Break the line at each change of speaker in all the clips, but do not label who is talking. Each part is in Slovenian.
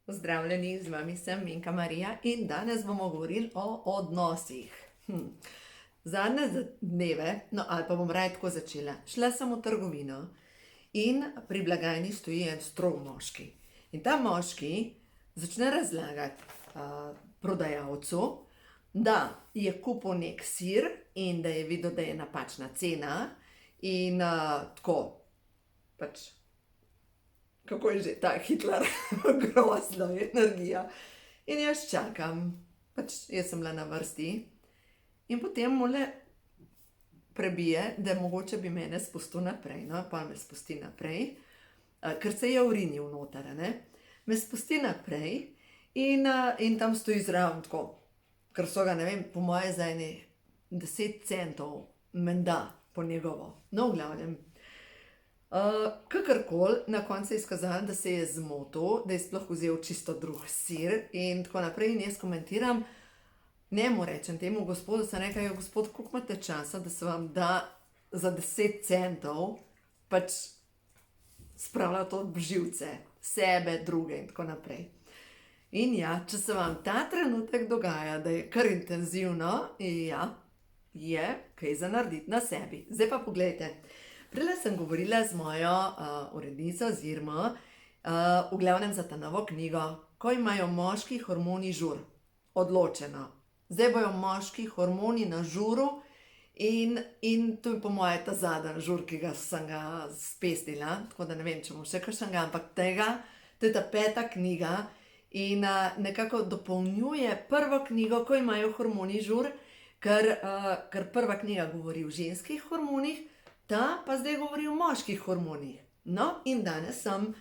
Pozdravljeni, z vami sem Minka Marija in danes bomo govorili o odnosih. Zadnje dneve, ali pa bom raje tako začela, šla sem v trgovino in pri blagajni stoji en strog moški. In ta moški začne razlagati prodajalcu, da je kupil nek sir in da je videl, da je napačna cena in tako, pač, kako je že ta Hitler, grozna energija. In jaz čakam, pač jaz sem bila na vrsti in potem mole prebije, da mogoče bi mene spustil naprej, no, pa me spusti naprej, ker se je urinil noter, ne. Me spusti naprej in tam stoji zraven tako, ker so ga, ne vem, po moje za ene 10 centov menda po njegovo. No, v glavnem, kakorkoli, na koncu je izkazalo, da se je zmotil, da je sploh vzel čisto drug sir in tako naprej. In jaz komentiram, njemu rečem, temu gospodu, sem rekla, gospod, koliko imate časa, da se vam da za 10 centov pač spravljati od živce, sebe, druge in tako naprej. In ja, če se vam ta trenutek dogaja, da je kar intenzivno, ja, je kaj za narediti na sebi. Zdaj pa poglejte. Prele sem govorila z mojo urednico oziroma v glavnem za ta novo knjigo, ko imajo moški hormoni žur. Odločeno. Zdaj bojo moški hormoni na žuru in to je po moje ta zadnji žur, ki sem ga spesnila, tako da ne vem, če bom še kakšnega, ampak tega, to je ta 5. knjiga in nekako dopolnjuje prvo knjigo, ko imajo hormoni žur, ker 1. knjiga govori o ženskih hormonih, ta pa zdaj govori o moških hormonih. No, in danes sem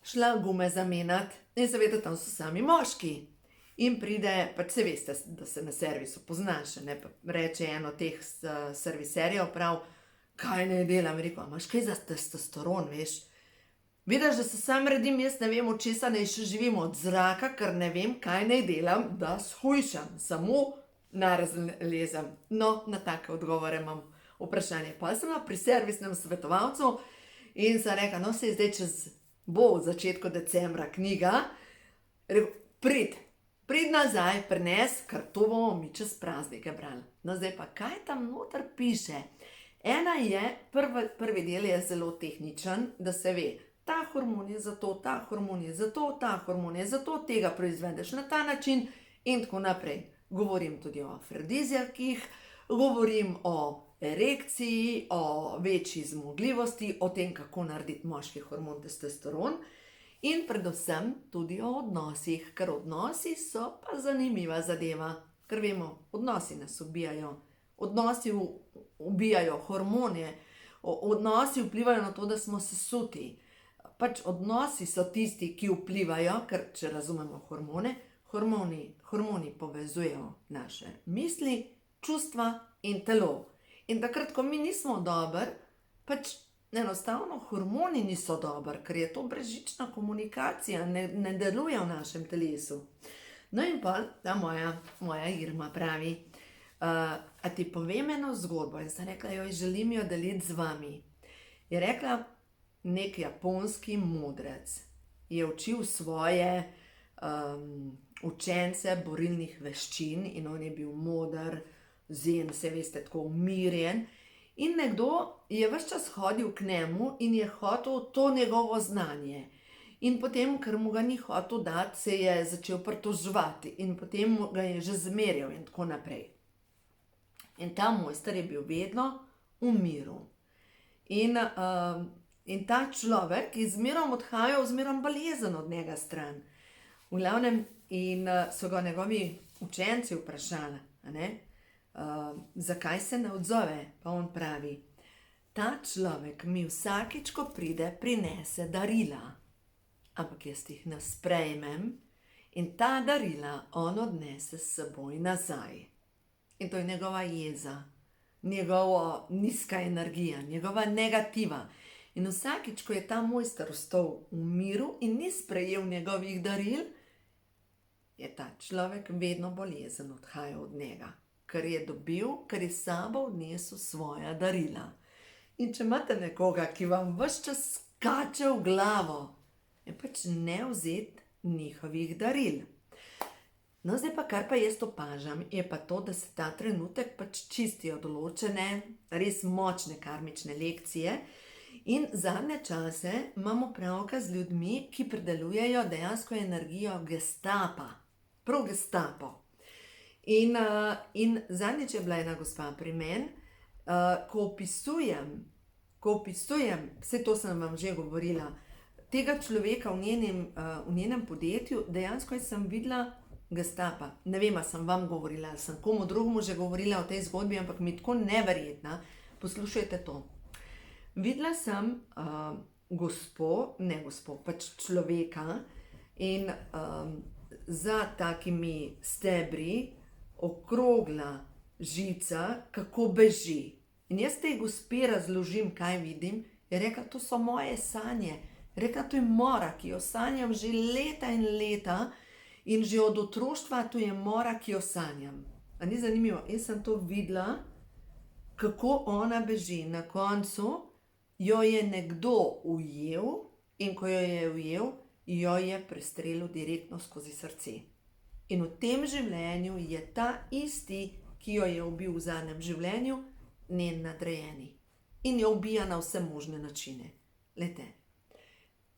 šla gume zamenjati in seveda tam so sami moški. In pride, pač se veste, da se na servisu poznaš, ne, pa reče eno teh serviserjev prav, kaj naj delam, rekel, imaš kaj za testosteron, veš? Vidiš, da se sam redim, jaz ne vem, od česa naj še živim, od zraka, ker ne vem, kaj naj delam, da shujšam, samo narazlezem. No, na take odgovore imam vprašanje. Pa sem pri servisnem svetovalcu in sem rekla, no, se je zdaj bo v začetku decembra knjiga, rekel, prid nazaj, prines, ker to bomo mi čez praznike brali. No, zdaj pa, kaj tam noter piše? Ena je, prvi del je zelo tehničen, da se ve, ta hormon je zato, ta hormon je zato, ta hormon je zato, tega proizvedeš na ta način in tako naprej. Govorim tudi o afrodiziakih, govorim o erekciji, o večji zmogljivosti, o tem, kako narediti moški hormon testosteron in predvsem tudi o odnosih, ker odnosi so pa zanimiva zadeva, ker vemo, odnosi nas ubijajo, odnosi ubijajo hormone, odnosi vplivajo na to, da smo sesuti. Pač odnosi so tisti, ki vplivajo, ker če razumemo hormone, hormoni povezujejo naše misli, čustva in telo. In takrat, ko mi nismo dobri, pač enostavno hormoni niso dobri, ker je to brezžična komunikacija, ne deluje v našem telesu. No in pa ta moja Irma pravi, a ti povem eno zgodbo? In sem rekla, joj, želim jo deliti z vami. Je rekla, nek japonski modrec je učil svoje učence borilnih veščin in on je bil moder, zen, se veste, tako umirjen. In nekdo je ves čas hodil k njemu in je hotel to njegovo znanje. In potem, ker mu ga ni hotel dati, se je začel pritoževati in potem ga je že zmerjal in tako naprej. In ta mojster je bil vedno v miru. In ta človek je zmerom odhajal, zmerom bolezen od njega stran. V glavnem, in so ga njegovi učenci vprašali, zakaj se ne odzove, pa on pravi, ta človek mi vsakič, ko pride, prinese darila, ampak jaz jih ne sprejmem in ta darila on odnese s seboj nazaj. In to je njegova jeza, njegova nizka energija, njegova negativa. In vsakič, ko je ta mojster ostal v miru in ni sprejel njegovih daril, je ta človek vedno bolezen odhajal od njega, ker je dobil, ker je s sabo odnesel svoja darila. In če imate nekoga, ki vam ves čas skače v glavo, je pač ne vzeti njihovih daril. No, zdaj pa, kar pa jaz opažam, je pa to, da se ta trenutek pač čistijo določene res močne karmične lekcije in zadnje čase imamo opravka z ljudmi, ki predelujejo dejansko energijo gestapa. Prav gestapo. In zadnjič je bila ena gospa pri meni, ko opisujem, vse to sem vam že govorila, tega človeka v njenem podjetju, dejansko sem videla gestapa. Ne vem, ali sem vam govorila, ali sem komu drugemu že govorila o tej zgodbi, ampak mi je tako neverjetna. Poslušajte to. Videla sem pač človeka in za takimi stebri okrogla žica, kako beži. In jaz tej gospe razložim, kaj vidim, je rekla, to so moje sanje. Rekla, to je mora, ki jo sanjam že leta in leta in že od otroštva to je mora, ki jo sanjam. A ni zanimivo? Jaz sem to videla, kako ona beži. Na koncu jo je nekdo ujel in ko jo je ujel, jo je prestrelil direktno skozi srce. In v tem življenju je ta isti, ki jo je ubil v zadnjem življenju, njen nadrejeni. In jo ubija na vse možne načine. Glejte.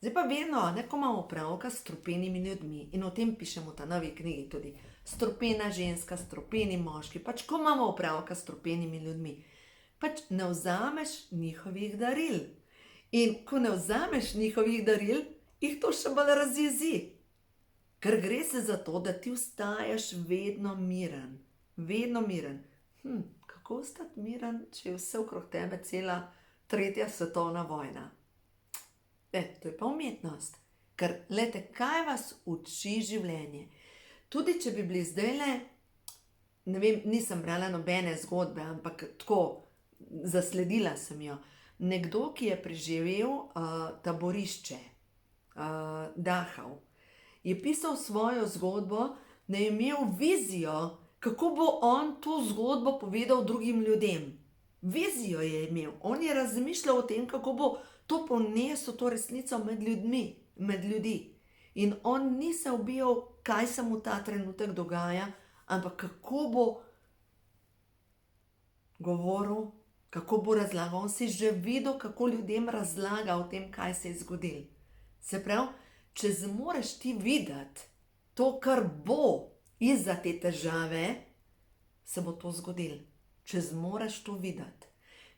Zdaj pa vedno, ko imamo opravka s strupenimi ljudmi, in o tem pišemo v ta novi knjigi tudi, strupena ženska, strupeni moški, pač ko imamo opravka s strupenimi ljudmi, pač ne vzameš njihovih daril. In ko ne vzameš njihovih daril, jih to še bolj razjezi. Ker gre se za to, da ti ostaješ vedno miren. Vedno miren. Kako ostati miren, če je vse okrog tebe cela 3. svetovna vojna? To je pa umetnost. Ker, glejte, kaj vas uči življenje? Tudi, če bi bili zdajle, ne vem, nisem brala nobene zgodbe, ampak tako, zasledila sem jo. Nekdo, ki je preživel taborišče, Dachau, je pisal svojo zgodbo, da je imel vizijo, kako bo on to zgodbo povedal drugim ljudem. Vizijo je imel. On je razmišljal o tem, kako bo to ponesel, to resnico med ljudi. In on ni se ubijal, kaj se mu ta trenutek dogaja, ampak kako bo govoril, kako bo razlagal. On si že videl, kako ljudem razlaga o tem, kaj se je zgodilo. Se pravi, če zmoreš ti videti to, kar bo izza te težave, se bo to zgodilo. Če zmoreš to videti.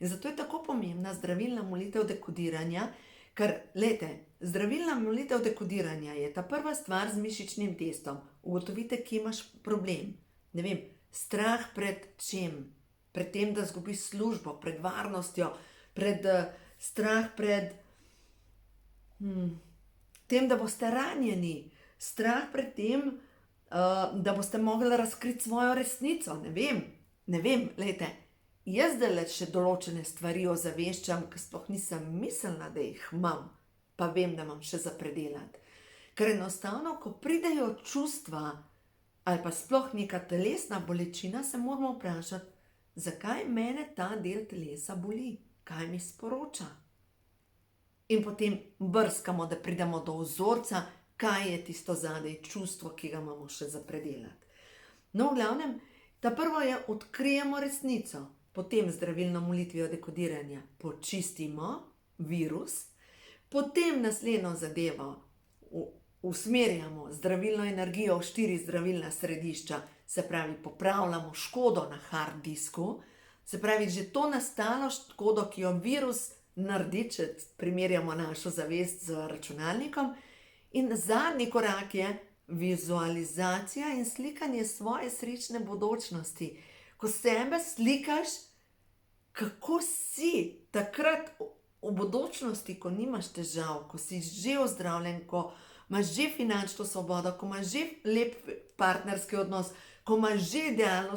In zato je tako pomembna zdravilna molitev dekodiranja, ker, glejte, zdravilna molitev dekodiranja je ta prva stvar z mišičnim testom. Ugotovite, kje imaš problem. Ne vem, strah pred čem? Pred tem, da zgubiš službo, pred varnostjo, strah pred tem, da boste ranjeni, strah pred tem, da boste mogli razkriti svojo resnico. Ne vem, glejte, jaz zdaj še določene stvari ozaveščam, ki sploh nisem mislila, da jih imam, pa vem, da imam še za predelati. Ker enostavno, ko pridejo čustva ali pa sploh neka telesna bolečina, se moramo vprašati, zakaj mene ta del telesa boli, kaj mi sporoča. In potem brskamo, da pridemo do vzorca, kaj je tisto zadaj čustvo, ki ga imamo še za predelati. No, v glavnem, ta prvo je, odkrijemo resnico, potem zdravilno molitvijo dekodiranja počistimo virus, potem naslednjo zadevo usmerjamo zdravilno energijo v 4 zdravilna središča, se pravi, popravljamo škodo na hard disku, se pravi, že to nastalo škodo, ki jo virus naredi, če primerjamo našo zavest z računalnikom. In zadnji korak je vizualizacija in slikanje svoje srečne bodočnosti. Ko sebe slikaš, kako si takrat v bodočnosti, ko nimaš težav, ko si že ozdravljen, ko imaš že finančno svobodo, ko imaš že lep partnerski odnos, ko imaš že idealno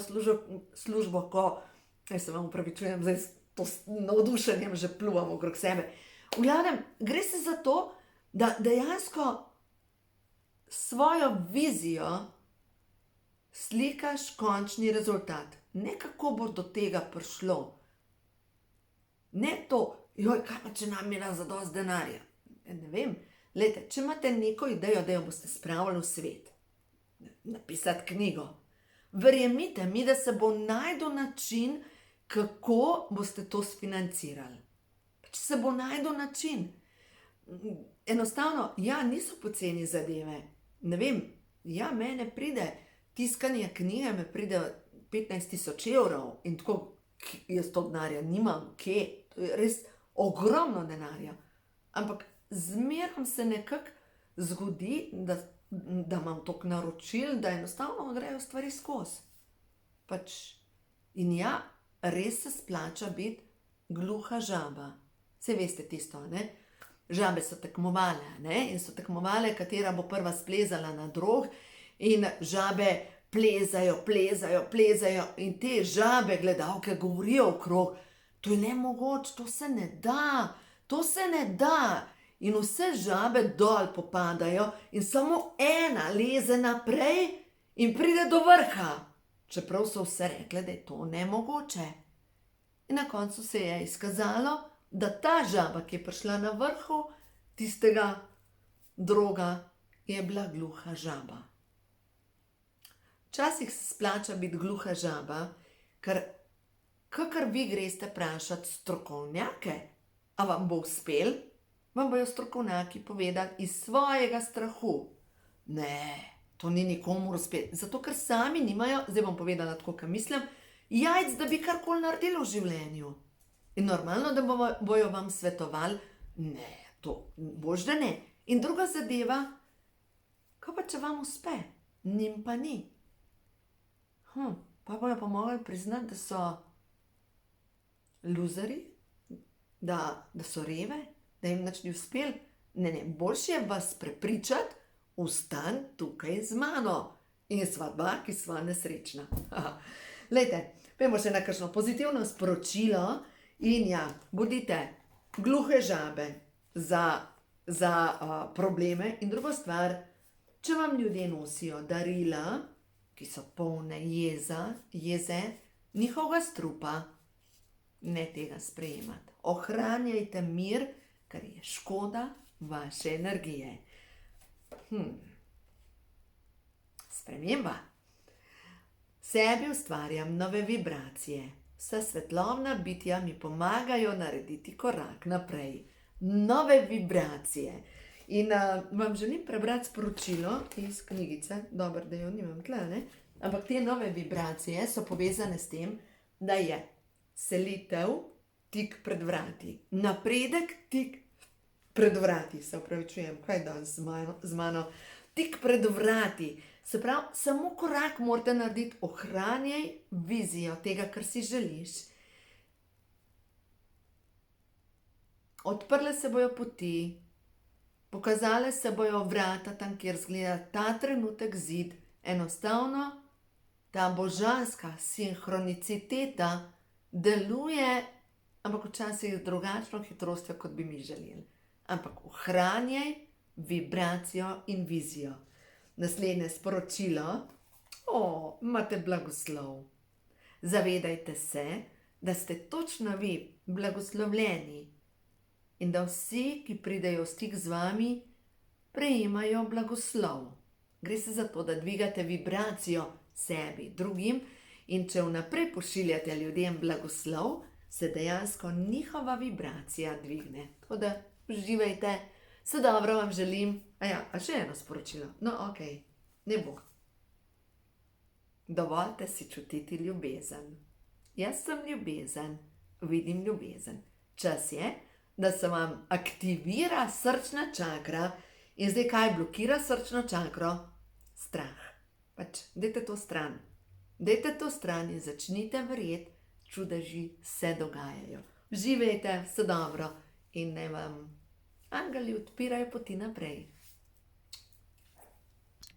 službo, jaz se vam upravičujem, zdaj s to navdušenjem že pluvam okrog sebe. V glavnem, gre se za to, da dejansko svojo vizijo slikaš končni rezultat. Ne kako bo do tega prišlo. Ne to, kaj pa če nam je zadosti denarja. Ne vem, Glejte, če imate neko idejo, da jo boste spravili v svet, napisati knjigo, verjemite mi, da se bo najdel način, kako boste to sfinancirali. Pač se bo najdel način. Enostavno, ja, niso poceni zadeve. Ne vem, ja, mene pride tiskanje knjige, me pride 15.000 evrov in tako, jaz to denarja nimam, kje, to je res ogromno denarja. Ampak zmerom se nekako zgodi, da imam toliko naročil, da enostavno odrejo stvari skozi. Pač, in ja, res se splača biti gluha žaba. Saj veste tisto, ne? Žabe so tekmovale, ne? In so tekmovale, katera bo prva splezala na drog, in žabe plezajo, plezajo, plezajo, in te žabe gledalke govorijo okrog, to je nemogoče, to se ne da, to se ne da. In vse žabe dol popadajo in samo ena leze naprej in pride do vrha, čeprav so vse rekle, da je to nemogoče. In na koncu se je izkazalo, da ta žaba, ki je prišla na vrhu tistega droga, je bila gluha žaba. Včasih se splača biti gluha žaba, ker kakor vi greste vprašati strokovnjake, a vam bo uspel, vam bojo strokovnjaki povedali iz svojega strahu. Ne, to ni nikomur uspel, zato ker sami nimajo, zdaj bom povedala tako, kaj mislim, jajc, da bi karkoli naredili v življenju. In normalno, da bojo vam svetovali, ne, to boš, da ne. In druga zadeva, kaj pa če vam uspe, njim pa ni. Pa bojo pa mogli priznati, da so luzeri, da so reve, da jim nič ni uspel. Ne, boljše je vas prepričati, vstan tukaj z mano. In sva dva, ki sva nesrečna. Glejte, pojmo še na kakšno pozitivno sporočilo. In ja, bodite gluhe žabe za probleme. In druga stvar, če vam ljudje nosijo darila, ki so polne jeze, njihovega strupa, ne tega sprejemati. Ohranjajte mir, ker je škoda vaše energije. Sprememba. Sebi ustvarjam nove vibracije. Vsa svetlobna bitja mi pomagajo narediti korak naprej. Nove vibracije. In vam želim prebrati sporočilo iz knjigice, dobro, da jo nimam tle, ne? Ampak te nove vibracije so povezane s tem, da je selitev tik pred vrati. Napredek tik pred vrati, se opravičujem, kaj je danes z mano? Tik pred vrati. Se pravi, samo korak morate narediti, ohranjaj vizijo tega, kar si želiš. Odprle se bojo poti, pokazale se bojo vrata tam, kjer zgleda ta trenutek zid. Enostavno, ta božanska sinhroniciteta deluje, ampak včasih z drugačno hitrostjo, kot bi mi želeli. Ampak ohranjaj vibracijo in vizijo. Naslednje sporočilo. Imate blagoslov. Zavedajte se, da ste točno vi blagoslovljeni in da vsi, ki pridejo v stik z vami, prejemajo blagoslov. Gre se za to, da dvigate vibracijo sebi, drugim, in če vnaprej pošiljate ljudem blagoslov, se dejansko njihova vibracija dvigne. Tako da uživajte. Vse dobro vam želim. A še eno sporočilo. No, okej, ne bo. Dovolite si čutiti ljubezen. Jaz sem ljubezen, vidim ljubezen. Čas je, da se vam aktivira srčna čakra. In zdaj kaj blokira srčno čakro? Strah. Pač, dajte to stran. Dajte to stran in začnite verjeti, čudeži se dogajajo. Živejte, vse dobro in naj vam angeli odpirajo poti naprej.